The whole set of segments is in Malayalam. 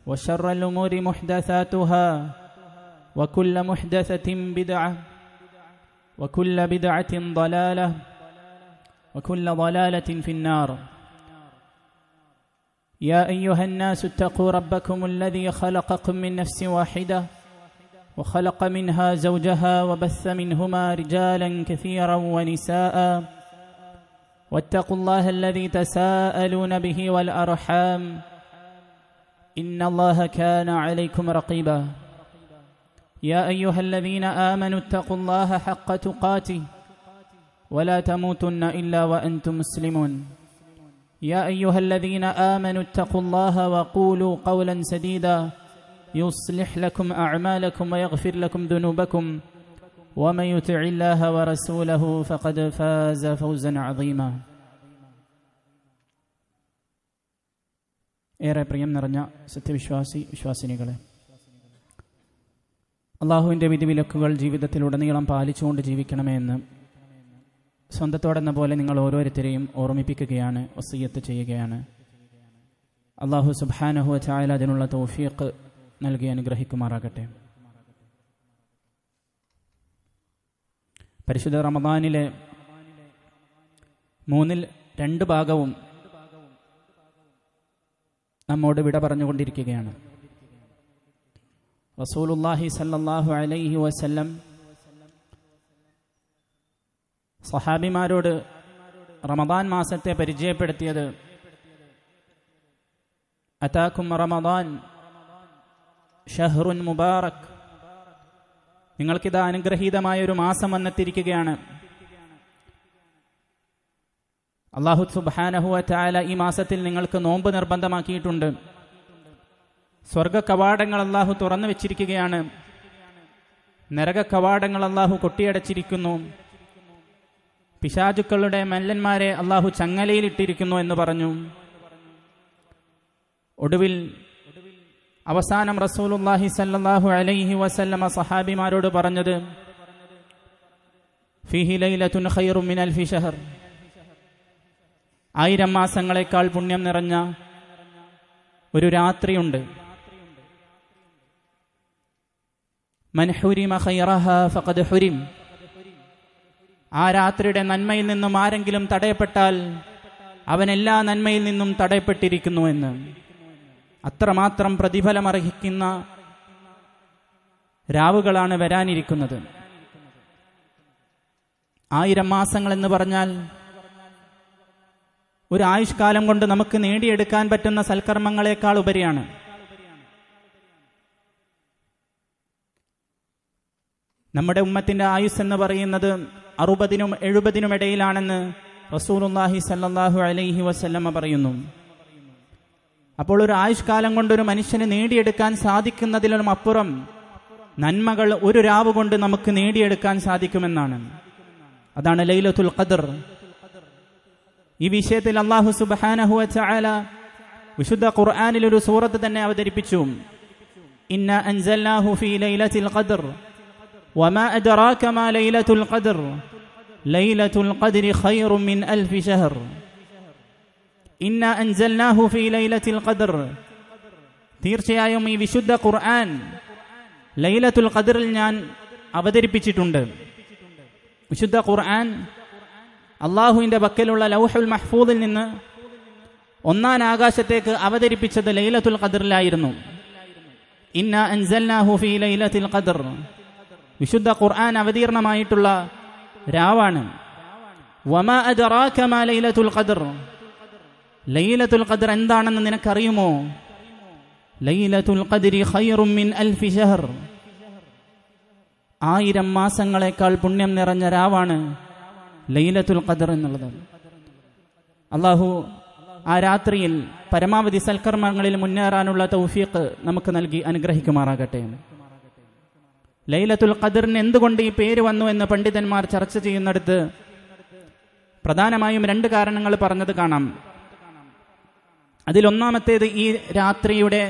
وشر الأمور محدثاتها وكل محدثة بدعة وكل بدعة ضلالة وكل ضلالة في النار. يا أيها الناس اتقوا ربكم الذي خلقكم من نفس واحدة وخلق منها زوجها وبث منهما رجالا كثيرا ونساء واتقوا الله الذي تساءلون به والأرحام إن الله كان عليكم رقيبا. يا أيها الذين آمنوا اتقوا الله حق تقاته ولا تموتن إلا وأنتم مسلمون. يا أيها الذين آمنوا اتقوا الله وقولوا قولا سديدا يصلح لكم أعمالكم ويغفر لكم ذنوبكم ومن يطع الله ورسوله فقد فاز فوزا عظيما. ഏറെ പ്രിയം നിറഞ്ഞ വിശ്വാസിനികളെ, അള്ളാഹുവിൻ്റെ വിധിവിലക്കുകൾ ജീവിതത്തിലുടനീളം പാലിച്ചുകൊണ്ട് ജീവിക്കണമേ എന്ന് സ്വന്തത്തോടെന്ന പോലെ നിങ്ങൾ ഓരോരുത്തരെയും ഓർമ്മിപ്പിക്കുകയാണ്, വസിയ്യത്ത് ചെയ്യുകയാണ്. അള്ളാഹു സുബ്ഹാനഹു വ തആല അതിനുള്ള തൗഫീഖ് നൽകി അനുഗ്രഹിക്കുമാറാകട്ടെ. പരിശുദ്ധ റമദാനിലെ 2 ഭാഗവും നമ്മോട് വിട പറഞ്ഞുകൊണ്ടിരിക്കുകയാണ്. റസൂലുള്ളാഹി സ്വല്ലല്ലാഹു അലൈഹി വസല്ലം സഹാബിമാരോട് റമദാൻ മാസത്തെ പരിചയപ്പെടുത്തിയത് അതാകും റമദാൻ ഷഹ്റുൻ മുബാറക്, നിങ്ങൾക്കിത് അനുഗ്രഹീതമായ ഒരു മാസം വന്നെത്തിയിരിക്കുകയാണ്. അല്ലാഹു സുബ്ഹാനഹു വ തആല ഈ മാസത്തിൽ നിങ്ങൾക്ക് നോമ്പ് നിർബന്ധമാക്കിയിട്ടുണ്ട്. സ്വർഗ കവാടങ്ങൾ അല്ലാഹു തുറന്നു വെച്ചിരിക്കുകയാണ്. നരക കവാടങ്ങൾ അല്ലാഹു കൊട്ടിയടച്ചിരിക്കുന്നു. പിശാചുക്കളുടെ മല്ലന്മാരെ അല്ലാഹു ചങ്ങലയിലിട്ടിരിക്കുന്നു എന്ന് പറഞ്ഞു. ഒടുവിൽ അവസാനം റസൂലുള്ളാഹി സ്വല്ലല്ലാഹു അലൈഹി വസല്ലമ സഹാബിമാരോട് പറഞ്ഞത് ഫീഹി ലൈലത്തുൻ ഖൈറും മിൻ അൽഫി ഷഹർ, 1000 മാസങ്ങളെക്കാൾ പുണ്യം നിറഞ്ഞ ഒരു രാത്രിയുണ്ട്. മൻ ഹുരിമ ഖൈറഹാ ഫഖദ് ഹുരിം, ആ രാത്രിയുടെ നന്മയിൽ നിന്നും ആരെങ്കിലും തടയപ്പെട്ടാൽ അവൻ എല്ലാ നന്മയിൽ നിന്നും തടയപ്പെട്ടിരിക്കുന്നു എന്ന്. അത്രമാത്രം പ്രതിഫലമർഹിക്കുന്ന രാവുകളാണ് വരാനിരിക്കുന്നത്. 1000 മാസങ്ങളെന്ന് പറഞ്ഞാൽ ഒരു ആയുഷ്കാലം കൊണ്ട് നമുക്ക് നേടിയെടുക്കാൻ പറ്റുന്ന സൽക്കർമ്മങ്ങളെക്കാൾ ഉപരിയാണ്. നമ്മുടെ ഉമ്മത്തിന്റെ ആയുസ് എന്ന് പറയുന്നത് 60-നും 70-നും ഇടയിലാണെന്ന് റസൂലുള്ളാഹി സ്വല്ലല്ലാഹു അലൈഹി വസല്ലമ പറയുന്നു. അപ്പോൾ ഒരു ആയുഷ്കാലം കൊണ്ട് ഒരു മനുഷ്യന് നേടിയെടുക്കാൻ സാധിക്കുന്നതിലും അപ്പുറം നന്മകൾ ഒരു രാവ് കൊണ്ട് നമുക്ക് നേടിയെടുക്കാൻ സാധിക്കുമെന്നാണ്. അതാണ് ലൈലത്തുൽ ഖദ്ർ. ഈ വിഷയത്തിൽ അല്ലാഹു സുബ്ഹാനഹു വ തആല വിശുദ്ധ ഖുർആനിൽ ഒരു സൂറത്ത് തന്നെ അവതരിപ്പിച്ചു. ഇന്നാ അൻസൽനാഹു ഫീ ലൈലത്തിൽ ഖദ്ർ വമാ അദ്റാക മാ ലൈലത്തുൽ ഖദ്ർ ലൈലത്തുൽ ഖദ്രി ഖൈറും മിൻ അൽഫി ഷഹർ. ഇന്നാ അൻസൽനാഹു ഫീ ലൈലത്തിൽ ഖദ്ർ, തീർച്ചയായും ഈ വിശുദ്ധ ഖുർആൻ ലൈലത്തുൽ ഖദ്റിൽ ഞാൻ അവതരിപ്പിച്ചിട്ടുണ്ട്. വിശുദ്ധ ഖുർആൻ അള്ളാഹുവിൻ്റെ പക്കലുള്ള ലൗഹുൽ മഹ്ഫൂദിൽ നിന്ന് 1-ാം ആകാശത്തേക്ക് അവതരിപ്പിച്ചത് ലൈലത്തുൽ ഖദ്റിലായിരുന്നു. ഇന്നാ അൻസൽനാഹു ഫീ ലൈലത്തിൽ ഖദ്ർ, വിശുദ്ധ ഖുർആൻ അവതീർണമായിട്ടുള്ള രാവാണ്. വമാ അദ്റാക മാ ലൈലത്തുൽ ഖദ്ർ, ലൈലത്തുൽ ഖദ്ർ എന്താണെന്ന് നിനക്കറിയുമോ? ലൈലത്തുൽ ഖദ്രി ഖൈറും മിൻ അൽഫി ഷഹർ, 1000 മാസങ്ങളെക്കാൾ പുണ്യം നിറഞ്ഞ രാവാണ് ലൈലത്തുൽ ഖദ്ർ എന്നുള്ളത്. അള്ളാഹു ആ രാത്രിയിൽ പരമാവധി സൽക്കർമ്മങ്ങളിൽ മുന്നേറാനുള്ള തൗഫീഖ് നമുക്ക് നൽകി അനുഗ്രഹിക്കുമാറാകട്ടെ. ലൈലത്തുൽ ഖദ്റിന് എന്തുകൊണ്ട് ഈ പേര് വന്നു എന്ന് പണ്ഡിതന്മാർ ചർച്ച ചെയ്യുന്നിടത്ത് പ്രധാനമായും 2 കാരണങ്ങൾ പറഞ്ഞത് കാണാം. അതിലൊന്നാമത്തേത് ഈ രാത്രിയുടെ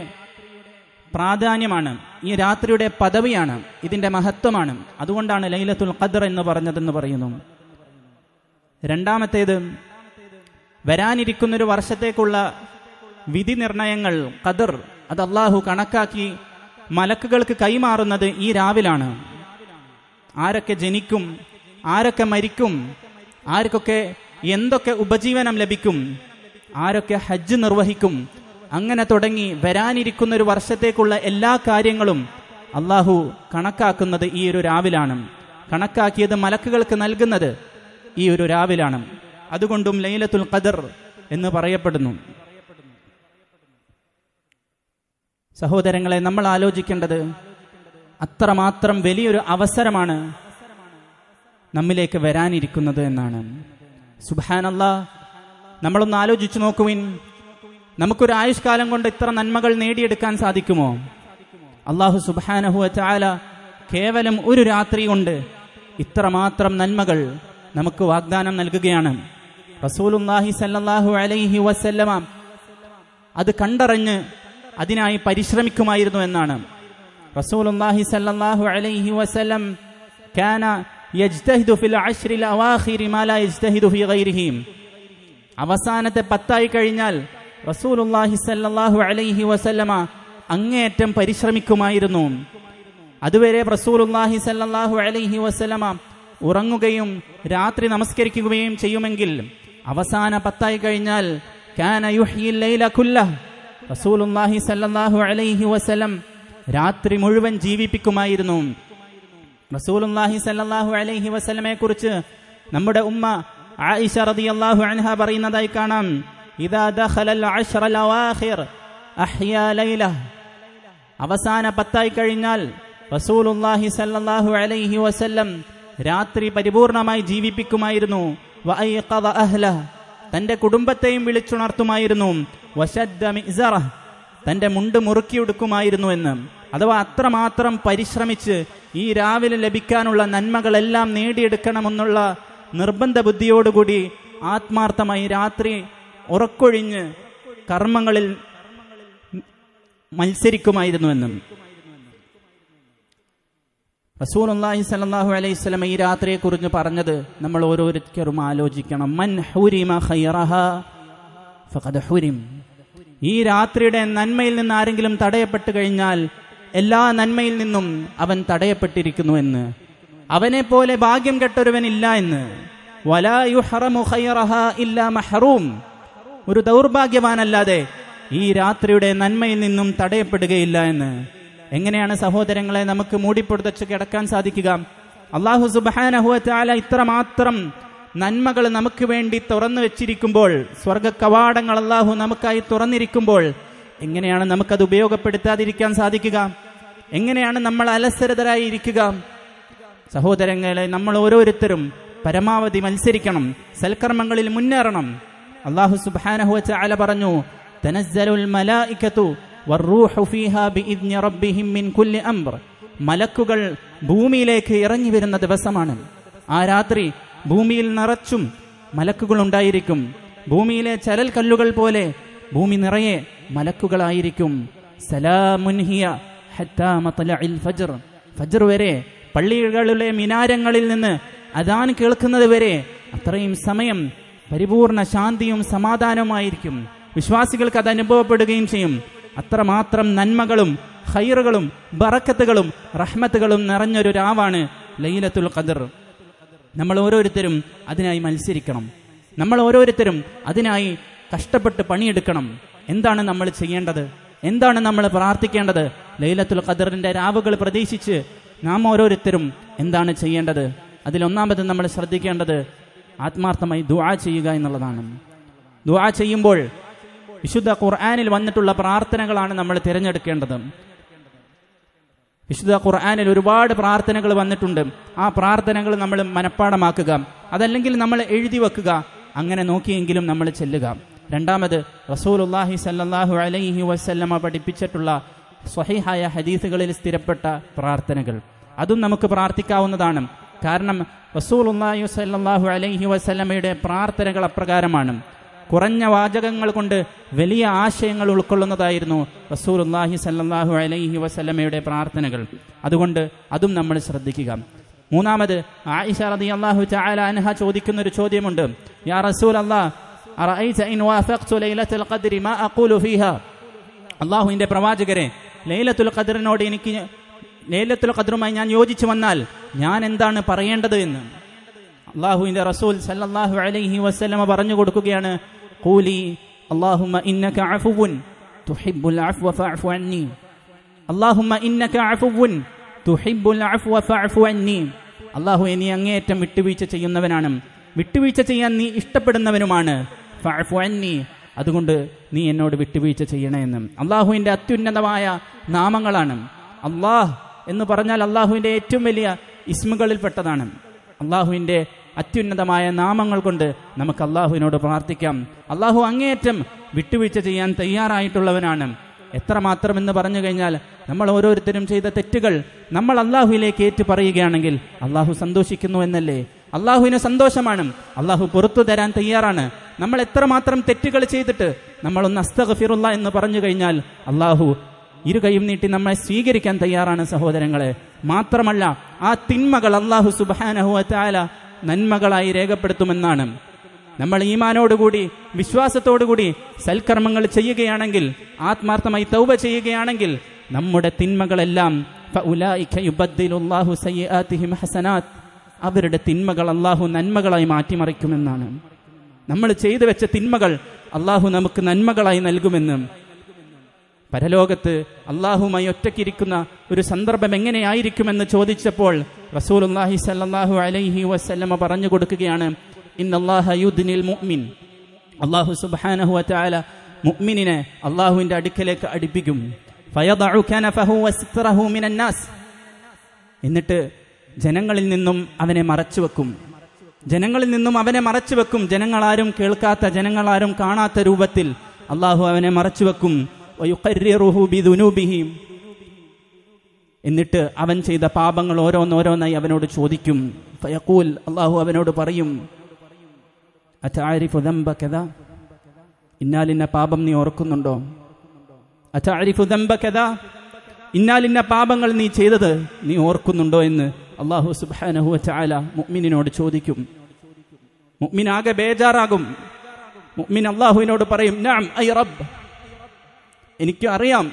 പ്രാധാന്യമാണ്, ഈ രാത്രിയുടെ പദവിയാണ്, ഇതിൻ്റെ മഹത്വമാണ്. അതുകൊണ്ടാണ് ലൈലത്തുൽ ഖദ്ർ എന്ന് പറഞ്ഞതെന്ന് പറയുന്നു. രണ്ടാമത്തേത് വരാനിരിക്കുന്നൊരു വർഷത്തേക്കുള്ള വിധി നിർണയങ്ങൾ, ഖദർ, അത് അള്ളാഹു കണക്കാക്കി മലക്കുകൾക്ക് കൈമാറുന്നത് ഈ രാവിലാണ്. ആരൊക്കെ ജനിക്കും, ആരൊക്കെ മരിക്കും, ആർക്കൊക്കെ എന്തൊക്കെ ഉപജീവനം ലഭിക്കും, ആരൊക്കെ ഹജ്ജ് നിർവഹിക്കും, അങ്ങനെ തുടങ്ങി വരാനിരിക്കുന്ന ഒരു വർഷത്തേക്കുള്ള എല്ലാ കാര്യങ്ങളും അള്ളാഹു കണക്കാക്കുന്നത് ഈ ഒരു രാവിലാണ്. കണക്കാക്കിയത് മലക്കുകൾക്ക് നൽകുന്നത് ഈ ഒരു രാവിലാണ്. അതുകൊണ്ടും ലൈലത്തുൽ ഖദർ എന്ന് പറയപ്പെടുന്നു. സഹോദരങ്ങളെ, നമ്മൾ ആലോചിക്കേണ്ടത് അത്രമാത്രം വലിയൊരു അവസരമാണ് നമ്മിലേക്ക് വരാനിരിക്കുന്നത് എന്നാണ്. സുബ്ഹാനല്ലാഹ്, നമ്മളൊന്ന് ആലോചിച്ചു നോക്കുവിൻ. നമുക്കൊരു ആയുഷ്കാലം കൊണ്ട് ഇത്ര നന്മകൾ നേടിയെടുക്കാൻ സാധിക്കുമോ? അല്ലാഹു സുബ്ഹാനഹു വ തആല കേവലം ഒരു രാത്രി കൊണ്ട് ഇത്രമാത്രം നന്മകൾ നമുക്ക് വാഗ്ദാനം നൽകുകയാണ്. റസൂലുള്ളാഹി സ്വല്ലല്ലാഹു അലൈഹി വസല്ലമ അത് കണ്ടറിഞ്ഞ് അതിനായി പരിശ്രമിക്കുമായിരുന്നു എന്നാണ്. റസൂലുള്ളാഹി സ്വല്ലല്ലാഹു അലൈഹി വസല്ലം കാന യജ്തഹിദു ഫിൽ അശ്റിൽ അവാഖിരി മാ ലാ യജ്തഹിദു ഫീ ഗൈരിഹി. അവസാനത്തെ 10 കഴിഞ്ഞാൽ റസൂലുള്ളാഹി സ്വല്ലല്ലാഹു അലൈഹി വസല്ലമ അങ്ങേയറ്റം പരിശ്രമിക്കുമായിരുന്നു. അതുവരെ റസൂലുള്ളാഹി സ്വല്ലല്ലാഹു അലൈഹി വസല്ലമ ഉറങ്ങുകയും രാത്രി നമസ്കരിക്കുകയും ചെയ്യുമെങ്കിൽ അവസാന 10 കഴിഞ്ഞാൽ കാന യുഹ്യിൽ ലൈല കുല്ലഹ്. റസൂലുള്ളാഹി സ്വല്ലല്ലാഹു അലൈഹി വസല്ലം രാത്രി മുഴുവൻ ജീവിപ്പിക്കുമായിരുന്നു. റസൂലുള്ളാഹി സ്വല്ലല്ലാഹു അലൈഹി വസല്ലമയെ കുറിച്ച് നമ്മുടെ ഉമ്മ ആയിഷ റളിയല്ലാഹു അൻഹ പറയുന്നതായി കാണാം, ഇദാ ദഖലൽ അശ്റൽ അവാഖിർ അഹ്യാ ലൈലഹ്. അവസാന 10 കഴിഞ്ഞാൽ റസൂലുള്ളാഹി സ്വല്ലല്ലാഹു അലൈഹി വസല്ലം രാത്രി പരിപൂർണമായി ജീവിപ്പിക്കുമായിരുന്നു. വഅയ്ഖദ അഹ്ലഹ്, തന്റെ കുടുംബത്തെയും വിളിച്ചുണർത്തുമായിരുന്നു. വശദ്ദ മിഅ്സറഹ്, തന്റെ മുണ്ട് മുറുക്കിയെടുക്കുമായിരുന്നു എന്ന്. അഥവാ അത്രമാത്രം പരിശ്രമിച്ച് ഈ രാവിലെ ലഭിക്കാനുള്ള നന്മകളെല്ലാം നേടിയെടുക്കണമെന്നുള്ള നിർബന്ധ ബുദ്ധിയോടുകൂടി ആത്മാർത്ഥമായി രാത്രി ഉറക്കൊഴിഞ്ഞ് കർമ്മങ്ങളിൽ മത്സരിക്കുമായിരുന്നുവെന്നും. റസൂലുള്ളാഹി സ്വല്ലല്ലാഹു അലൈഹി വസല്ലം ഈ രാത്രിയെക്കുറിച്ച് പറഞ്ഞത് നമ്മൾ ഓരോരുത്തരും ആലോചിക്കണം. മൻ ഹുരിമ ഖൈറഹാ ഫഖദ് ഹുരിം. ഈ രാത്രിയുടെ നന്മയിൽ നിന്ന് ആരെങ്കിലും തടയപ്പെട്ടു കഴിഞ്ഞാൽ എല്ലാ നന്മയിൽ നിന്നും അവൻ തടയപ്പെട്ടിരിക്കുന്നു എന്ന്. അവനെ പോലെ ഭാഗ്യം കെട്ടൊരുവനില്ല എന്ന്. വലാ യുഹറമു ഖൈറഹാ ഇല്ലാ മഹ്റൂം. ഒരു ദൗർഭാഗ്യവാനല്ലാതെ ഈ രാത്രിയുടെ നന്മയിൽ നിന്നും തടയപ്പെടുകയില്ല എന്ന്. എങ്ങനെയാണ് സഹോദരങ്ങളെ നമുക്ക് മൂടിപ്പൊടുത്തച്ച് കിടക്കാൻ സാധിക്കുക? അല്ലാഹു സുബ്ഹാനഹു വ തആല ഇത്രമാത്രം നന്മകൾ നമുക്ക് വേണ്ടി തുറന്നു വെച്ചിരിക്കുമ്പോൾ, സ്വർഗ കവാടങ്ങൾ അല്ലാഹു നമുക്കായി തുറന്നിരിക്കുമ്പോൾ എങ്ങനെയാണ് നമുക്കത് ഉപയോഗപ്പെടുത്താതിരിക്കാൻ സാധിക്കുക? എങ്ങനെയാണ് നമ്മൾ അലസരതരായി ഇരിക്കുക? സഹോദരങ്ങളെ, നമ്മൾ ഓരോരുത്തരും പരമാവധി മത്സരിക്കണം, സൽക്കർമ്മങ്ങളിൽ മുന്നേറണം. അല്ലാഹു സുബ്ഹാനഹു വ തആല പറഞ്ഞു, തനസ്സലുൽ മലായികതു വറൂഹു ഫീഹാ ബിഇദ്നി റബ്ബിഹിം മിൻ കുല്ലി അംർ. മലക്കുകൾ ഭൂമിയിലേക്ക് ഇറങ്ങി വരുന്ന ദിവസമാണ്. ആ രാത്രി ഭൂമിയിൽ നിറച്ചും മലക്കുകൾ ഉണ്ടായിരിക്കും. ഭൂമിയിലെ ചരൽ കല്ലുകൾ പോലെ ഭൂമി നിറയെ മലക്കുകളായിരിക്കും. സലാമുൻ ഹിയ ഹത്താ മത്ലഇൽ ഫജ്ർ. ഫജ്ർ വരെ, പള്ളികളിലെ മിനാരങ്ങളിൽ നിന്ന് അദാൻ കേൾക്കുന്നത് വരെ അത്രയും സമയം പരിപൂർണ ശാന്തിയും സമാധാനവുമായിരിക്കും. വിശ്വാസികൾക്ക് അത് അനുഭവപ്പെടുകയും ചെയ്യും. അത്രമാത്രം നന്മകളും ഖൈറുകളും ബറക്കത്തുകളും റഹ്മത്തുകളും നിറഞ്ഞൊരു രാവാണ് ലൈലത്തുൽ ഖദർ. നമ്മൾ ഓരോരുത്തരും അതിനായി മത്സരിക്കണം. നമ്മൾ ഓരോരുത്തരും അതിനായി കഷ്ടപ്പെട്ട് പണിയെടുക്കണം. എന്താണ് നമ്മൾ ചെയ്യേണ്ടത്? എന്താണ് നമ്മൾ പ്രാർത്ഥിക്കേണ്ടത്? ലൈലത്തുൽ ഖദറിന്റെ രാവുകൾ പ്രതീക്ഷിച്ച് നാം ഓരോരുത്തരും എന്താണ് ചെയ്യേണ്ടത്? അതിലൊന്നാമത് നമ്മൾ ശ്രദ്ധിക്കേണ്ടത് ആത്മാർത്ഥമായി ദുആ ചെയ്യുക എന്നുള്ളതാണ്. ദുആ ചെയ്യുമ്പോൾ വിശുദ്ധ ഖുർആനിൽ വന്നിട്ടുള്ള പ്രാർത്ഥനകളാണ് നമ്മൾ തിരഞ്ഞെടുക്കേണ്ടത്. വിശുദ്ധ ഖുർആനിൽ ഒരുപാട് പ്രാർത്ഥനകൾ വന്നിട്ടുണ്ട്. ആ പ്രാർത്ഥനകൾ നമ്മൾ മനഃപ്പാടമാക്കുക, അതല്ലെങ്കിൽ നമ്മൾ എഴുതി വെക്കുക. അങ്ങനെ നോക്കിയെങ്കിലും നമ്മൾ ചെല്ലുക. രണ്ടാമത് റസൂലുള്ളാഹി സ്വല്ലല്ലാഹു അലൈഹി വസല്ലമ പഠിപ്പിച്ചിട്ടുള്ള സ്വഹീഹായ ഹദീസുകളിൽ സ്ഥിരപ്പെട്ട പ്രാർത്ഥനകൾ, അതും നമുക്ക് പ്രാർത്ഥിക്കാവുന്നതാണ്. കാരണം റസൂലുള്ളാഹി സ്വല്ലല്ലാഹു അലൈഹി വസല്ലമയുടെ പ്രാർത്ഥനകൾ അപ്രകാരമാണ്. കുറഞ്ഞ വാചകങ്ങൾ കൊണ്ട് വലിയ ആശയങ്ങൾ ഉൾക്കൊള്ളുന്നതായിരുന്നു റസൂലുള്ളാഹി സ്വല്ലല്ലാഹു അലൈഹി വസല്ലമയുടെ പ്രാർത്ഥനകൾ. അതുകൊണ്ട് അതും നമ്മൾ ശ്രദ്ധിക്കുക. മൂന്നാമത് ആയിഷ റളിയല്ലാഹു തആല അൻഹ ചോദിക്കുന്ന ഒരു ചോദ്യമുണ്ട്. യാ റസൂലല്ലാഹ്, അറഅയ്ത ഇൻ വാഫഖ്തു ലൈലത്തുൽ ഖദ്രി മാ അഖൂലു ഫീഹാ. അള്ളാഹുവിൻ്റെ പ്രവാചകരെ, ലൈലത്തുൽ ഖദ്റുമായി ഞാൻ യോജിച്ചു വന്നാൽ ഞാൻ എന്താണ് പറയേണ്ടത് എന്ന് അള്ളാഹുവിൻ്റെ റസൂൽ സല്ലല്ലാഹു അലൈഹി വസല്ലമ പറഞ്ഞു കൊടുക്കുകയാണ്. ഖൂലി അല്ലാഹുമ്മ ഇന്നക അഫുവുൻ തുഹിബ്ബുൽ അഫ്വ ഫഅഫു അന്നി. അല്ലാഹുമ്മ ഇന്നക അഫുവുൻ തുഹിബ്ബുൽ അഫ്വ ഫഅഫു അന്നി. അല്ലാഹുവേ, നീ അങ്ങേയറ്റം വിട്ടുവീഴ്ച ചെയ്യുന്നവനാണ്, വിട്ടുവീഴ്ച ചെയ്യാൻ നീ ഇഷ്ടപ്പെടുന്നവനുമാണ്. ഫഅഫു അന്നി, അതുകൊണ്ട് നീ എന്നോട് വിട്ടുവീഴ്ച ചെയ്യണമെന്ന്. അള്ളാഹുവിൻ്റെ അത്യുന്നതമായ നാമങ്ങളാണ്. അള്ളാഹ് എന്ന് പറഞ്ഞാൽ അള്ളാഹുവിൻ്റെ ഏറ്റവും വലിയ ഇസ്മുകളിൽപ്പെട്ടതാണ്. അള്ളാഹുവിൻ്റെ അത്യുന്നതമായ നാമങ്ങൾ കൊണ്ട് നമുക്ക് അള്ളാഹുവിനോട് പ്രാർത്ഥിക്കാം. അള്ളാഹു അങ്ങേയറ്റം വിട്ടുവീഴ്ച ചെയ്യാൻ തയ്യാറായിട്ടുള്ളവനാണ്. എത്രമാത്രം എന്ന് പറഞ്ഞു കഴിഞ്ഞാൽ, നമ്മൾ ഓരോരുത്തരും ചെയ്ത തെറ്റുകൾ നമ്മൾ അള്ളാഹുവിലേക്ക് ഏറ്റു പറയുകയാണെങ്കിൽ അള്ളാഹു സന്തോഷിക്കുന്നു എന്നല്ലേ? അള്ളാഹുവിന് സന്തോഷമാണ്, അള്ളാഹു പുറത്തു തരാൻ തയ്യാറാണ്. നമ്മൾ എത്രമാത്രം തെറ്റുകൾ ചെയ്തിട്ട് നമ്മളൊന്ന് അസ്തഗ്ഫിറുല്ലാ എന്ന് പറഞ്ഞു കഴിഞ്ഞാൽ അള്ളാഹു ഇരുകൈയും നീട്ടി നമ്മെ സ്വീകരിക്കാൻ തയ്യാറാണ് സഹോദരങ്ങളെ. മാത്രമല്ല, ആ തിന്മകൾ അള്ളാഹു സുബ്ഹാനഹു വ തആല നന്മകളായി രേഖപ്പെടുത്തുമെന്നാണ്. നമ്മൾ ഈമാനോടുകൂടി വിശ്വാസത്തോടുകൂടി സൽക്കർമ്മങ്ങൾ ചെയ്യുകയാണെങ്കിൽ, ആത്മാർത്ഥമായി തൗബ ചെയ്യുകയാണെങ്കിൽ, നമ്മുടെ തിന്മകളെല്ലാം ഫഉലൈക യുബദ്ദിലുല്ലാഹു സയ്യിആതിഹിം ഹസനാത്ത്, അവരുടെ തിന്മകൾ അള്ളാഹു നന്മകളായി മാറ്റിമറിക്കുമെന്നാണ്. നമ്മൾ ചെയ്തു വെച്ച തിന്മകൾ അള്ളാഹു നമുക്ക് നന്മകളായി നൽകുമെന്നും. പരലോകത്ത് അള്ളാഹുമായി ഒറ്റയ്ക്കിരിക്കുന്ന ഒരു സന്ദർഭം എങ്ങനെയായിരിക്കുമെന്ന് ചോദിച്ചപ്പോൾ റസൂലുള്ളാഹി സ്വല്ലല്ലാഹു അലൈഹി വസല്ലമ പറഞ്ഞു കൊടുക്കുകയാണ്, ഇന്നല്ലാഹ യുദ്നിൽ മുഅ്മിൻ. അള്ളാഹു സുബ്ഹാനഹു വ തആല മുഅ്മിനിനെ അള്ളാഹുവിൻ്റെ അടുക്കലേക്ക് അടുപ്പിക്കും. ഫയദഉ കനഫഹു വസ്ത്രഹു മിനൻ നാസ്, എന്നിട്ട് ജനങ്ങളിൽ നിന്നും അവനെ മറച്ചുവെക്കും. ജനങ്ങളാരും കേൾക്കാത്ത, ജനങ്ങളാരും കാണാത്ത രൂപത്തിൽ അള്ളാഹു അവനെ മറച്ചുവെക്കും. വയുഖർറിറുഹു ബിദുനൂബിഹി, എന്നിട്ട് അവൻ ചെയ്ത പാപങ്ങൾ ഓരോന്നോരോന്നായി അവനോട് ചോദിക്കും. ഫയഖൂൽ, അള്ളാഹു അവനോട് പറയും, അതഅരിഫു ദംബ കദാ, ഇന്നാലിന്ന പാപം നീ ഓർക്കുന്നുണ്ടോ? അതഅരിഫു ദംബ കദാ, ഇന്നാലിന്ന പാപങ്ങൾ നീ ചെയ്തത് നീ ഓർക്കുന്നുണ്ടോ എന്ന് അള്ളാഹു സുബ്ഹാനഹു വ തആല മുഅ്മിനിനോട് ചോദിക്കും. മുഅ്മിൻ ആകെ ബേജാറാകും. മുഅ്മിൻ അള്ളാഹുവിനോട് പറയും, നഅം ഐ റബ്ബ്, എനിക്ക് അറിയാം,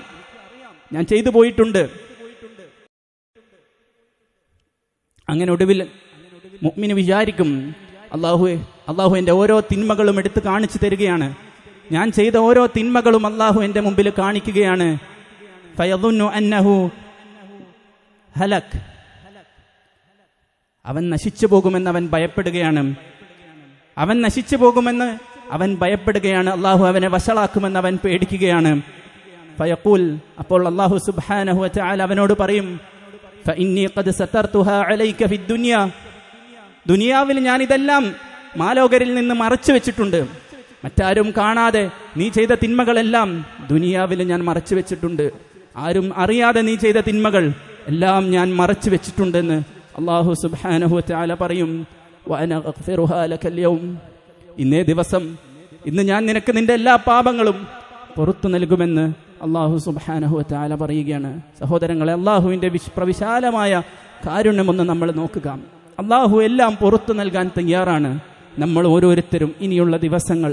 ഞാൻ ചെയ്തു പോയിട്ടുണ്ട്. അങ്ങനെ ഒടുവിൽ മുഅ്മിൻ വിചാരിക്കും, അള്ളാഹു എൻ്റെ ഓരോ തിന്മകളും എടുത്ത് കാണിച്ചു തരികയാണ്. ഞാൻ ചെയ്ത ഓരോ തിന്മകളും അള്ളാഹു എൻ്റെ മുമ്പിൽ കാണിക്കുകയാണ്. ഫയദുന്നു അന്നഹു ഹലക്, അവൻ നശിച്ചു പോകുമെന്ന് അവൻ ഭയപ്പെടുകയാണ്. അള്ളാഹു അവനെ വഷളാക്കുമെന്ന് അവൻ പേടിക്കുകയാണ്. ഫയഖൂൽ, അപ്പോൾ അള്ളാഹു സുബ്ഹാനഹു വ തആല അവനോട് പറയും, ഫഇന്നി ഖദ് സതർതുഹാ അലൈക ഫിദ്ദുനിയ, ദുനിയാവിൽ ഞാൻ ഇതെല്ലാം മാലോകരിൽ നിന്ന് മറച്ചു വെച്ചിട്ടുണ്ട്. മറ്റാരും കാണാതെ നീ ചെയ്ത തിന്മകളെല്ലാം ദുനിയാവിൽ ഞാൻ മറച്ചു വെച്ചിട്ടുണ്ട്. ആരും അറിയാതെ നീ ചെയ്ത തിന്മകൾ എല്ലാം ഞാൻ മറച്ചു വെച്ചിട്ടുണ്ടെന്ന് അള്ളാഹു സുബ്ഹാനഹു വ തആല പറയും. വഅന അഗ്ഫിറുഹാ ലകൽ യൗം, ഇന്നേ ദിവസം, ഇന്ന് ഞാൻ നിനക്ക് നിന്റെ എല്ലാ പാപങ്ങളും പുറത്തു നൽകുമെന്ന് അള്ളാഹു സുബ്ഹാനഹു വ തആല പറയുകയാണ്. സഹോദരങ്ങളെ, അള്ളാഹുവിൻ്റെ പ്രവിശാലമായ കാരുണ്യമൊന്ന് നമ്മൾ നോക്കുക. അള്ളാഹു എല്ലാം പുറത്തു നൽകാൻ തയ്യാറാണ്. നമ്മൾ ഓരോരുത്തരും ഇനിയുള്ള ദിവസങ്ങൾ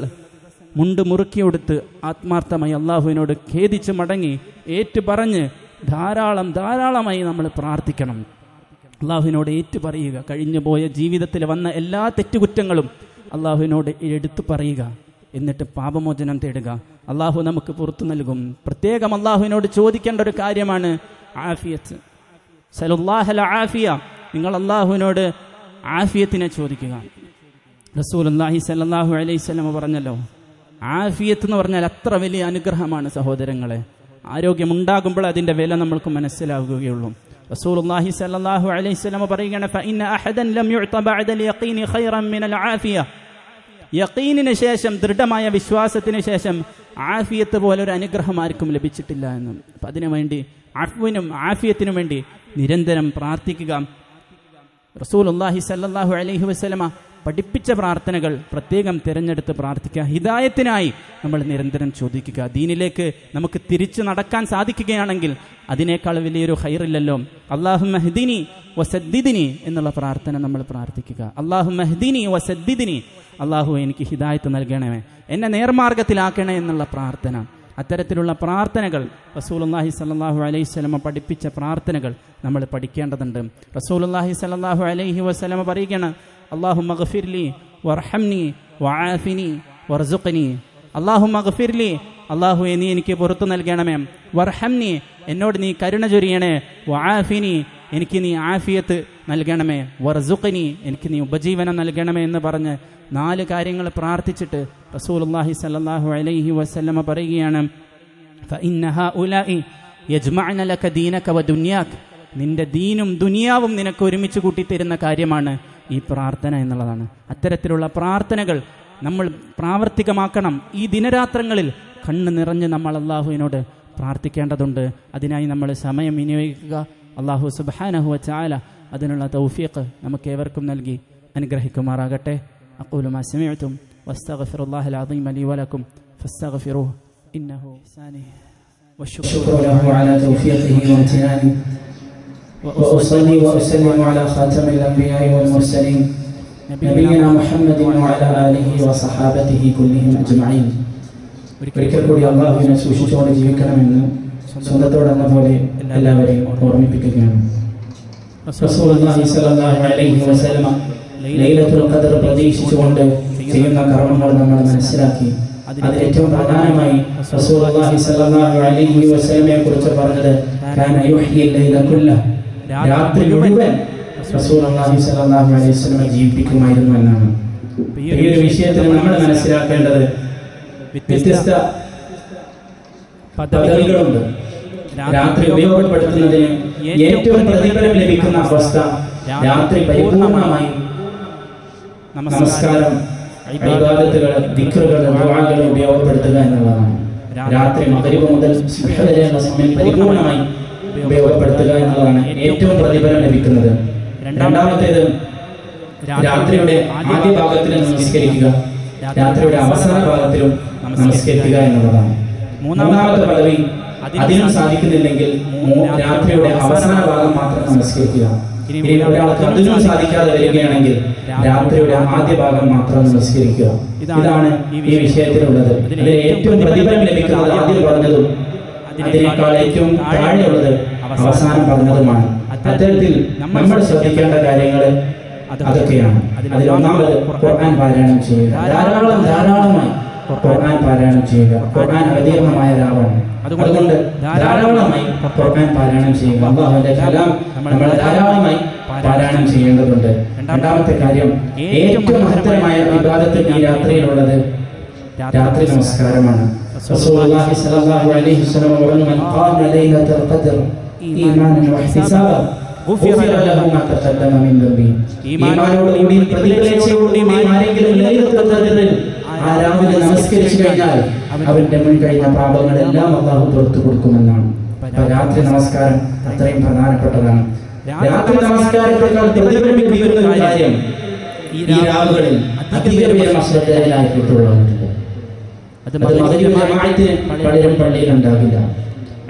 മുണ്ട് മുറുക്കിയെടുത്ത് ആത്മാർത്ഥമായി അള്ളാഹുവിനോട് ഖേദിച്ച് മടങ്ങി ഏറ്റുപറഞ്ഞ് ധാരാളമായി നമ്മൾ പ്രാർത്ഥിക്കണം. അള്ളാഹുവിനോട് ഏറ്റുപറയുക. കഴിഞ്ഞുപോയ ജീവിതത്തിൽ വന്ന എല്ലാ തെറ്റുകുറ്റങ്ങളും അള്ളാഹുവിനോട് എടുത്തു പറയുക. എന്നിട്ട് പാപമോചനം തേടുക. അള്ളാഹു നമുക്ക് പുറത്തു നൽകും. പ്രത്യേകം അള്ളാഹുവിനോട് ചോദിക്കേണ്ട ഒരു കാര്യമാണ് ആഫിയത്ത്. സലുല്ലാഹൽ ആഫിയ, നിങ്ങൾ അള്ളാഹുവിനോട് ആഫിയത്തിനെ ചോദിക്കുക. റസൂലുള്ളാഹി സ്വല്ലല്ലാഹു അലൈഹി വസല്ലം പറഞ്ഞല്ലോ, ആഫിയത്ത് എന്ന് പറഞ്ഞാൽ അത്ര വലിയ അനുഗ്രഹമാണ് സഹോദരങ്ങളെ. ആരോഗ്യമുണ്ടാകുമ്പോൾ അതിൻ്റെ വില നമ്മൾക്ക് മനസ്സിലാവുകയുള്ളൂ. റസൂലുള്ളാഹി സ്വല്ലല്ലാഹു അലൈഹി വസല്ലം പറയുകയാണ്, ഫഇന്ന അഹദൻ ലം യുഅത ബഅദൽ യഖീനി ഖൈറൻ മിനൽ ആഫിയ, യഖീനിന് ശേഷം, ദൃഢമായ വിശ്വാസത്തിന് ശേഷം ആഫിയത്ത് പോലൊരു അനുഗ്രഹം ആർക്കും ലഭിച്ചിട്ടില്ല എന്നും. അപ്പം അതിനുവേണ്ടി അഫ്വിനും ആഫിയത്തിനും വേണ്ടി നിരന്തരം പ്രാർത്ഥിക്കുക. റസൂലുള്ളാഹി സ്വല്ലല്ലാഹു അലൈഹി വസല്ലമ പഠിപ്പിച്ച പ്രാർത്ഥനകൾ പ്രത്യേകം തിരഞ്ഞെടുത്ത് പ്രാർത്ഥിക്കുക. ഹിദായത്തിനായി നമ്മൾ നിരന്തരം ചോദിക്കുക. ദീനിലേക്ക് നമുക്ക് തിരിച്ചു നടക്കാൻ സാധിക്കുകയാണെങ്കിൽ അതിനേക്കാൾ വലിയൊരു ഖൈറില്ലല്ലോ. അല്ലാഹുമ്മ ഹ്ദിനി വസദ്ദിദ്നി എന്നുള്ള പ്രാർത്ഥന നമ്മൾ പ്രാർത്ഥിക്കുക. അല്ലാഹുമ്മ ഹ്ദിനി വസദ്ദിദ്നി, അല്ലാഹു എനിക്ക് ഹിദായത്ത് നൽകണമേ, എന്നെ നേർമാർഗത്തിലാക്കണേ എന്നുള്ള പ്രാർത്ഥന. അത്തരത്തിലുള്ള പ്രാർത്ഥനകൾ റസൂലുള്ളാഹി സ്വല്ലല്ലാഹു അലൈഹി വസല്ലമ പഠിപ്പിച്ച പ്രാർത്ഥനകൾ നമ്മൾ പഠിക്കേണ്ടതുണ്ട്. റസൂലുള്ളാഹി സ്വല്ലല്ലാഹു അലൈഹി വസല്ലമ പറയുകയാണ്, അല്ലാഹുമ്മ ഗ്ഫിർലി വർഹംനി വആഫിനി വർസുഖ്നി. അല്ലാഹുമ്മ ഗ്ഫിർലി, അല്ലാഹുവേ നീ എനിക്ക് പുറത്തു നൽകണമേ. വർഹംനി, എന്നോട് നീ കരുണ ചൊരിയണേ. വആഫിനി, എനിക്ക് നീ ആഫിയത്ത് നൽകണമേ. വർസുഖ്നി, എനിക്ക് നീ ഉപജീവനം നൽകണമേ എന്ന് പറഞ്ഞ് 4 കാര്യങ്ങൾ പ്രാർത്ഥിച്ചിട്ട് റസൂലുള്ളാഹി സ്വല്ലല്ലാഹു അലൈഹി വസല്ലമ പറയുകയാണ്, ഫഇന്ന ഹഉലാഇ യജ്മഅന ലക ദീനക വദുനിയാക. നിന്റെ ദീനും ദുനിയാവും നിനക്ക് ഒരുമിച്ച് കൂട്ടിത്തരുന്ന കാര്യമാണ് ഈ പ്രാർത്ഥന എന്നുള്ളതാണ്. അത്തരത്തിലുള്ള പ്രാർത്ഥനകൾ നമ്മൾ പ്രാവർത്തികമാക്കണം. ഈ ദിനരാത്രങ്ങളിൽ കണ്ണ് നിറഞ്ഞ് നമ്മൾ അള്ളാഹുവിനോട് പ്രാർത്ഥിക്കേണ്ടതുണ്ട്. അതിനായി നമ്മൾ സമയം വിനിയോഗിക്കുക. അള്ളാഹു സുബ്ഹാനഹു വതആല അതിനുള്ള തൗഫീഖ് നമുക്ക് ഏവർക്കും നൽകി അനുഗ്രഹിക്കുമാറാകട്ടെ. അഖൂലു മാ സമിഅ്തും വസ്തഗ്ഫിറുല്ലാഹൽ അദീം ലി വലക്കും ഫസ്തഗ്ഫിറൂഹു ഇന്നഹു സാനിഹ് വശുക്രു ലഹു അലാ തൗഫീഖിഹി വംതിനാനിഹി വഅസ്സലി വഅസ്സലിമു അലാ ഖാതമിൽ അംബിയാഇ വൽ മുർസലീൻ നബിയിനാ മുഹമ്മദിൻ വഅലാ ആലിഹി വസഹാബതിഹി കുല്ലിഹിം അജ്മഈൻ. ഒരിക്കൽ കൂടി അള്ളാഹുവിനെ സൂക്ഷിച്ചുകൊണ്ട് ജീവിക്കണമെന്ന് സ്വന്തത്തോടെന്ന പോലെ എല്ലാവരെയും ഓർമ്മിപ്പിക്കുകയാണ്. റസൂലുള്ളാഹി സ്വല്ലല്ലാഹു അലൈഹി വസല്ലമ ലൈലത്തുൽ ഖദ്ർ പ്രതീക്ഷിച്ചുകൊണ്ട് ചെയ്യുന്ന കർമ്മങ്ങൾ നമ്മൾ മനസ്സിലാക്കി. അതിൽ ഏറ്റവും പ്രധാനമായി റസൂലുള്ളാഹി സ്വല്ലല്ലാഹു അലൈഹി വസല്ലമയെ കുറിച്ച് പറഞ്ഞത് കാന യുഹ്യിൽ ലൈല കുല്ലഹ, രാത്രി മുഴുവൻ റസൂലുള്ളാഹി സ്വല്ലല്ലാഹു അലൈഹി വസല്ലമ ജീവിപ്പിക്കുമായിരുന്നു എന്നാണ്. ഈ ഒരു വിഷയത്തിൽ നമ്മൾ മനസ്സിലാക്കേണ്ടത് വ്യത്യസ്ത പദ്ധതികളുണ്ട്. രാത്രി ഉപയോഗപ്പെടുത്തുന്നതിന് ഏറ്റവും പ്രതിഫലം ലഭിക്കുന്ന അവസ്ഥ രാത്രി പരിപൂർണമായി നമസ്കാരം, ഇബാദത്തുകൾ, ദിക്റുകൾ, ദുആകൾ ഉപയോഗപ്പെടുത്തുക എന്നുള്ളതാണ്. രാത്രി മഗ്രിബ് മുതൽ സുബ്ഹ് വരെയുള്ള സമയം പരിപൂർണമായി ഉപയോഗപ്പെടുത്തുക എന്നുള്ളതാണ് ഏറ്റവും പ്രതിഫലം ലഭിക്കുന്നത്. രണ്ടാമത്തേത് രാത്രിയുടെ ആദ്യ ഭാഗത്തിൽ നമസ്കരിക്കുക, രാത്രിയുടെ അവസാന ഭാഗത്തിലും നമസ്കരിക്കുക എന്നുള്ളതാണ്. മൂന്നാമത്തെ പദവി അതിനും സാധിക്കുന്നില്ലെങ്കിൽ രാത്രിയുടെ അവസാന ഭാഗം മാത്രം നമസ്കരിക്കുക. ഇനി ഒരാൾക്ക് അതിനും സാധിക്കാതെ വരികയാണെങ്കിൽ രാത്രിയുടെ ആദ്യ ഭാഗം മാത്രം നമസ്കരിക്കുക. ഇതാണ് ഈ വിഷയത്തിലുള്ളത്. അതിൽ ഏറ്റവും പ്രതിഫലം ലഭിക്കുന്നത് ആദ്യം പറഞ്ഞതും അതിനേക്കാൾ ഏറ്റവും താഴെയുള്ളത് അവസാനം പറഞ്ഞതുമാണ്. അത്തരത്തിൽ നമ്മൾ ശ്രദ്ധിക്കേണ്ട കാര്യങ്ങൾ അതൊക്കെയാണ്. അതിൽ ഒന്നാമത് ഖുർആൻ പാരായണം ചെയ്യുക. ധാരാളമായി ഖുർആൻ പാരായണം ചെയ്യുക. ഖുർആൻ അവതീർണമായ രാവാണ്. അതുകൊണ്ട് ധാരാളമായി ഖുർആൻ പാരായണം ചെയ്യുക. അല്ലാഹുവിന്റെ കലാം നമ്മൾ ധാരാളമായി പാരായണം ചെയ്യേണ്ടതുണ്ട്. രണ്ടാമത്തെ കാര്യം, ഏറ്റവും മഹത്തരമായ ഇബാദത്ത് ഈ രാത്രിയിലുള്ളത് രാത്രി നമസ്കാരമാണ്. റസൂലുള്ളാഹി സ്വല്ലല്ലാഹു അലൈഹി വസല്ലം പറഞ്ഞു, മൻ ഖാമ ലൈലത്തുൽ ഖദ്ർ ഈമാനൻ വഹ്തിസാബൻ ഗുഫിറ ലഹു മാ തഖദ്ദമ മിൻ ദംബി. ഈമാനോടുകൂടി പ്രതിഫലത്തോടുകൂടി ആരെങ്കിലും ലൈലത്തുൽ ഖദ്റിൽ ആ രാവിലെ നമസ്കരിച്ചു കഴിഞ്ഞാൽ അവന്റെ മുൻകഴിഞ്ഞ പാപങ്ങളെല്ലാം അല്ലാഹു പുറത്തു കൊടുക്കുമെന്നാണ്. രാത്രി നമസ്കാരം അത്രയും പ്രധാനപ്പെട്ടതാണ്. രാത്രി നമസ്കാരത്തെക്കാൾ പ്രതിഫലം ലഭിക്കുന്ന ഒരു കാര്യം ഈ രാവുകളിൽ അധികപേരും അശ്രദ്ധയിലായിട്ടുള്ളവരുണ്ട്. അത് മഗ്രിബ് ജമാഅത്തിന് പലരും പള്ളിയിൽ ഉണ്ടാകില്ല,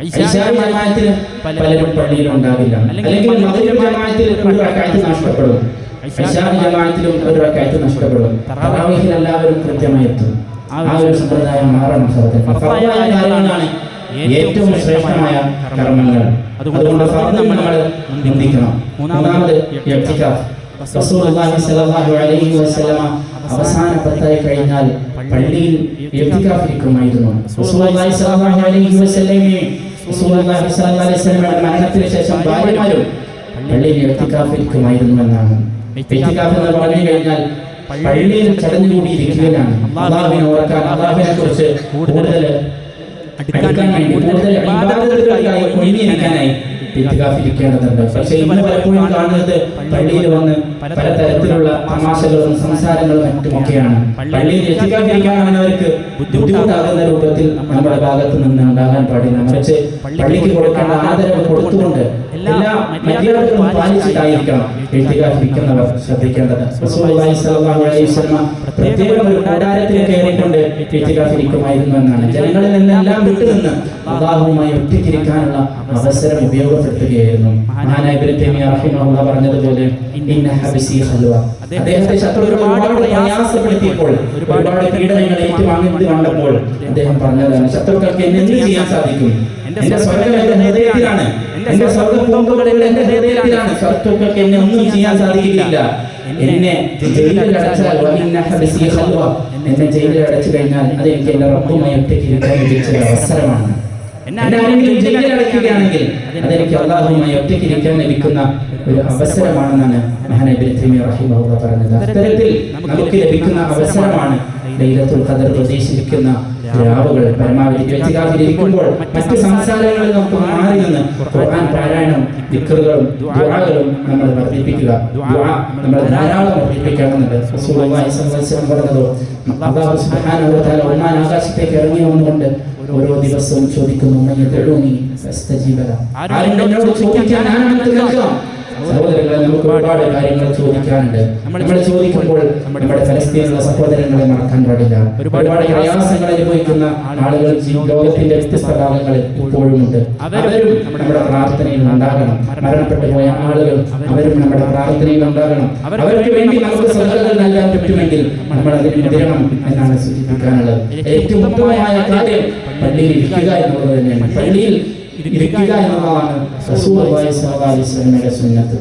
ഇശാ ജമാഅത്തിന് പലരും പള്ളിയിൽ ഉണ്ടാകില്ല, അല്ലെങ്കിൽ മഗ്രിബ് ജമാഅത്തിൽ ഒരു റക്അത്ത് നഷ്ടപ്പെടും, ഇശാ ജമാഅത്തിലും ഒരു റക്അത്ത് നഷ്ടപ്പെടും. തറാവീഹിൽ എല്ലാവരും കൃത്യമായി എത്തും. ആ ഒരു സമ്പ്രദായം മാറണം. ഫർദായ കാര്യങ്ങളാണ് ഏറ്റവും ശ്രേഷ്ഠമായ കർമ്മങ്ങൾ. അതുകൊണ്ട് ഫർദ് നമ്മൾ ചിന്തിക്കണം. മൂന്നാമത് ഇഅ്തികാഫ്. റസൂലുള്ളാഹി സ്വല്ലല്ലാഹു അലൈഹി വസല്ലമ അവസാന പത്തായി കഴിഞ്ഞാൽ പള്ളിയിൽ ഇഅ്തികാഫ് ഇരിക്കുമായിരുന്നു. റസൂലുള്ളാഹി സ്വല്ലല്ലാഹു അലൈഹി വസല്ലമയുടെ മരണത്തിന് ശേഷം ഭാര്യമാരും പള്ളിയിൽ ഇഅ്തികാഫ് ഇരിക്കുമായിരുന്നു എന്നാണ്. ഇഅ്തികാഫ് എന്ന് പറഞ്ഞു കഴിഞ്ഞാൽ പള്ളിയിൽ ചടഞ്ഞുകൂടിയിരിക്കുകയാണ്. അല്ലാഹുവിനെ ഓർക്കാൻ, അല്ലാഹുവിനെ കുറിച്ച് കൂടുതൽ അടുക്കാൻ വേണ്ടി, കൂടുതൽ ഇബാദത്തുകൾക്കായി ഒഴിഞ്ഞിരിക്കാനായി ഇഅ്തികാഫ് ഇരിക്കേണ്ടതുണ്ട്. പക്ഷേ ഇന്ന് പലപ്പോഴും കാണുന്നത് പള്ളിയിൽ വന്ന് പലതരത്തിലുള്ള തമാശകളും സംസാരങ്ങളും മറ്റുമൊക്കെയാണ്. പള്ളിയിൽ ഇഅ്തികാഫ് ഇരിക്കാനവർക്ക് ബുദ്ധിമുട്ടാകുന്ന രൂപത്തിൽ നമ്മുടെ ഭാഗത്ത് നിന്ന് ഉണ്ടാകാൻ പാടില്ല. മറിച്ച് പള്ളിക്ക് കൊടുക്കേണ്ട ആദരവ് കൊടുത്തുകൊണ്ട് എല്ലാ മര്യാദകളും പാലിച്ചിട്ടായിരിക്കണം ഇഅ്തികാഫ് ഇരിക്കുന്നവർ ശ്രദ്ധിക്കേണ്ടത്. റസൂലുള്ളാഹി സ്വല്ലല്ലാഹു അലൈഹി വസല്ലം പ്രത്യേകം ഒരു കൂടാരത്തിൽ കയറിക്കൊണ്ട് ഇഅ്തികാഫ് ഇരിക്കുമായിരുന്നു എന്നാണ്. ജനങ്ങളിൽ നിന്നെല്ലാം വിട്ടുനിന്ന് അല്ലാഹുവുമായി ഒറ്റയ്ക്കിരിക്കാനുള്ള അവസരം ഉപയോഗപ്പെടുത്തുകയായിരുന്നു. മഹാനായ ഇബ്നു തൈമിയ്യ റഹിമഹുല്ലാഹ് പറഞ്ഞതുപോലെ, ഇന്ന ഹബിസി ഖൽവ. അദ്ദേഹത്തെ ശത്രുക്കൾ ഒരുപാട് പ്രയാസപ്പെടുത്തിയപ്പോൾ, ഒരുപാട് പീഡനങ്ങൾ ഏറ്റുവാങ്ങി കണ്ടപ്പോൾ അദ്ദേഹം പറഞ്ഞതാണ്, ശത്രുക്കൾക്ക് എന്നെ എന്ത് ചെയ്യാൻ സാധിക്കും? എന്റെ സ്വർഗ്ഗം എന്റെ ഹൃദയത്തിലാണ്, എന്റെ സ്വർഗ്ഗപൂങ്കുകൾ എന്റെ ഹൃദയത്തിലാണ്. ശത്രുക്കൾക്ക് എന്നെ ഒന്നും ചെയ്യാൻ സാധിക്കില്ല. എന്നെ ജയിലിൽ അടച്ചാൽ എന്നെ ജയിലിൽ അടച്ചു കഴിഞ്ഞാൽ അത് എനിക്ക് എന്റെ റബ്ബുമായി ഒറ്റയ്ക്ക് ഇരിക്കാൻ ലഭിച്ച അവസരമാണ്. എന്നെ ആരെങ്കിലും ജയിലിൽ അടയ്ക്കുകയാണെങ്കിൽ അതെനിക്ക് അല്ലാഹുവുമായി ഒറ്റയ്ക്ക് ഇരിക്കാൻ ലഭിക്കുന്ന ഒരു അവസരമാണെന്നാണ് മഹാനായ ഇബ്നു തൈമിയ്യ റഹിമഹുല്ലാഹ് പറഞ്ഞത്. അത്തരത്തിൽ നമുക്ക് ലഭിക്കുന്ന അവസരമാണ് ലൈലത്തുൽ ഖദർ പ്രതീക്ഷിക്കുന്ന രാവുകൾ. പരമാവധി ഇരിക്കുമ്പോൾ മറ്റ് സംസാരങ്ങളിൽ നമുക്ക് മാറി നിന്ന് ഖുർആൻ പാരായണം, ദിക്റുകളും ദുആകളും നമ്മൾ വർദ്ധിപ്പിക്കുക. ദുആ നമ്മൾ ധാരാളം വർദ്ധിപ്പിക്കണമെന്നുണ്ട്. റസൂലുള്ളാഹി സ്വല്ലല്ലാഹു അലൈഹി വസല്ലം പറഞ്ഞത്, അല്ലാഹു സുബ്ഹാനഹു വ തആല ഒന്നാം ആകാശത്തേക്ക് ഇറങ്ങി വന്നുകൊണ്ട് ഓരോ ദിവസവും ചോദിക്കുന്നു, എന്നോട് ചോദിക്കാൻ ഞാൻ അവർക്ക് നൽകാം. സഹോദരങ്ങളെ, നമുക്ക് ഒരുപാട് കാര്യങ്ങൾ ചോദിക്കാനുണ്ട്. നമ്മൾ ചോദിക്കുമ്പോൾ നമ്മുടെ ഫലസ്തീനിലുള്ള സഹോദരങ്ങളെ മറക്കാൻ പാടില്ല. ഒരുപാട് പ്രയാസങ്ങൾ അനുഭവിക്കുന്ന ആളുകൾ ലോകത്തിന്റെ വ്യത്യസ്ത ഭാഗങ്ങളിൽ ഇപ്പോഴുമുണ്ട്. അവരും നമ്മുടെ പ്രാർത്ഥനയിൽ ഉണ്ടാകണം. മരണപ്പെട്ടു പോയ ആളുകൾ അവരും നമ്മുടെ പ്രാർത്ഥനയിൽ ഉണ്ടാകണം. അവർക്ക് വേണ്ടി നമുക്ക് സദഖകൾ നൽകാൻ പറ്റുമെങ്കിൽ നമ്മൾ അതിന് മുതിരണം എന്നാണ് സൂചിപ്പിക്കാനുള്ളത്. ഏറ്റവും ഉത്തമമായ കാര്യം പള്ളിയിൽ ഇരിക്കുക എന്നുള്ളത് തന്നെയാണ്. പള്ളിയിൽ ഇരിക്കുക എന്നുള്ളതാണ് റസൂലുള്ളാഹി സ്വല്ലല്ലാഹു അലൈഹി വസല്ലമയുടെ സുന്നത്ത്.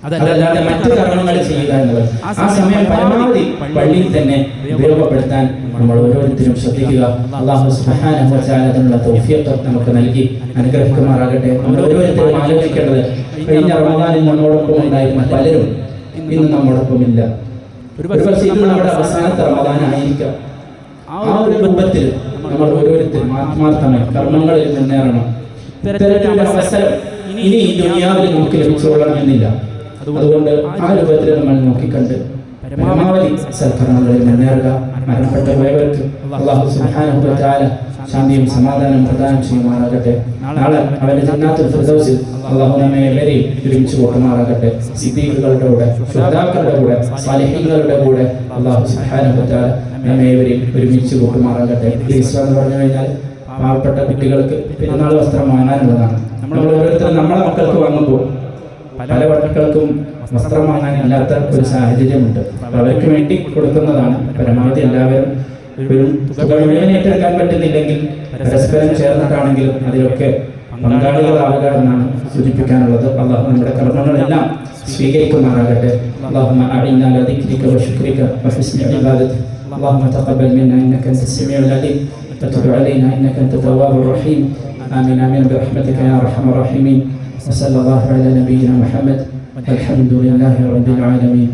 അതല്ലാതെ മറ്റു കർമ്മങ്ങൾ ചെയ്യുക എന്നുള്ളത് ആ സമയം പരമാവധി പള്ളിയിൽ തന്നെ ഉപയോഗപ്പെടുത്താൻ നമ്മൾ ഓരോരുത്തരും ശ്രദ്ധിക്കുക. അല്ലാഹു സുബ്ഹാനഹു വ തആല അതിനുള്ള തൗഫീഖ് നമുക്ക് നൽകി അനുഗ്രഹിക്കുമാറാകട്ടെ. നമ്മൾ ഓരോരുത്തരും ആലോചിക്കേണ്ടത്, കഴിഞ്ഞ റമദാനിൽ നമ്മോടൊപ്പം ഉണ്ടായിരുന്ന പലരും ഇന്ന് നമ്മോടൊപ്പമില്ല. ഒരുപക്ഷെ ഇത് നമ്മുടെ അവസാനത്തെ റമദാനായിരിക്കാം. ആ ഒരു രൂപത്തിൽ നമ്മൾ ഓരോരുത്തരും ആത്മാർത്ഥമായി കർമ്മങ്ങളിൽ മുന്നേറണം. ഇത്തരത്തിലുള്ള അവസരം ഇനി ഈ ദുനിയാവിൽ നമുക്ക് ലഭിച്ചുകൊള്ളണമെന്നില്ല. അതുകൊണ്ട് ആ രൂപത്തിൽ നമ്മൾ നോക്കിക്കണ്ട് പരമാവധി സൽക്കർമ്മങ്ങളിൽ മുന്നേറുക. മരണപ്പെട്ട പോയവർക്ക് അല്ലാഹു സുബ്ഹാനഹു വ തആല ശാന്തിയും സമാധാനവും പ്രദാനം ചെയ്യുമാറാകട്ടെ. നാളെ അവന്റെ ജന്നാത്തുൽ ഫിർദൗസിൽ അല്ലാഹു നമ്മെ ഏവരെയും ഒരുമിച്ച് കൂട്ടുമാറാകട്ടെ. സിദ്ദീഖുകളുടെ കൂടെ, ശുഹദാക്കളുടെ കൂടെ, സാലിഹീങ്ങളുടെ കൂടെ അല്ലാഹു സുബ്ഹാനഹു വ തആല നമ്മെ ഏവരെയും ഒരുമിച്ച് കൂട്ടുമാറാകട്ടെ. ഇസ്ലാം എന്ന് പറഞ്ഞു കഴിഞ്ഞാൽ പാവപ്പെട്ട കുട്ടികൾക്ക് പെരുന്നാൾ വസ്ത്രം വാങ്ങാനുള്ളതാണ്. നമ്മൾ ഓരോരുത്തരും നമ്മളെ മക്കൾക്ക് വാങ്ങുമ്പോൾ പല മക്കൾക്കും വസ്ത്രം വാങ്ങാനില്ലാത്ത ഒരു സാഹചര്യമുണ്ട്. അവർക്ക് വേണ്ടി കൊടുക്കുന്നതാണ്. പരമാവധി എല്ലാവരും ഒരു തുക മുഴുവൻ ഏറ്റെടുക്കാൻ പറ്റുന്നില്ലെങ്കിൽ പരസ്പരം ചേർന്നിട്ടാണെങ്കിലും അതിലൊക്കെ പങ്കാളികളാവുക എന്നാണ് സൂചിപ്പിക്കാനുള്ളത്. അല്ലാഹു നമ്മുടെ കർമ്മങ്ങളെല്ലാം സ്വീകരിക്കുമാറാകട്ടെ. അല്ലാഹുമ്മ അഇന്നാ അലാ ദിക്രിക വ ശുക്രിക വ ഹുസ്നി ഇബാദതിക. اللهم تقبل منا انك انت السميع العليم وتب علينا انك انت التواب الرحيم. امين امين برحمتك يا ارحم الراحمين. وصلى الله على نبينا محمد. الحمد لله رب العالمين.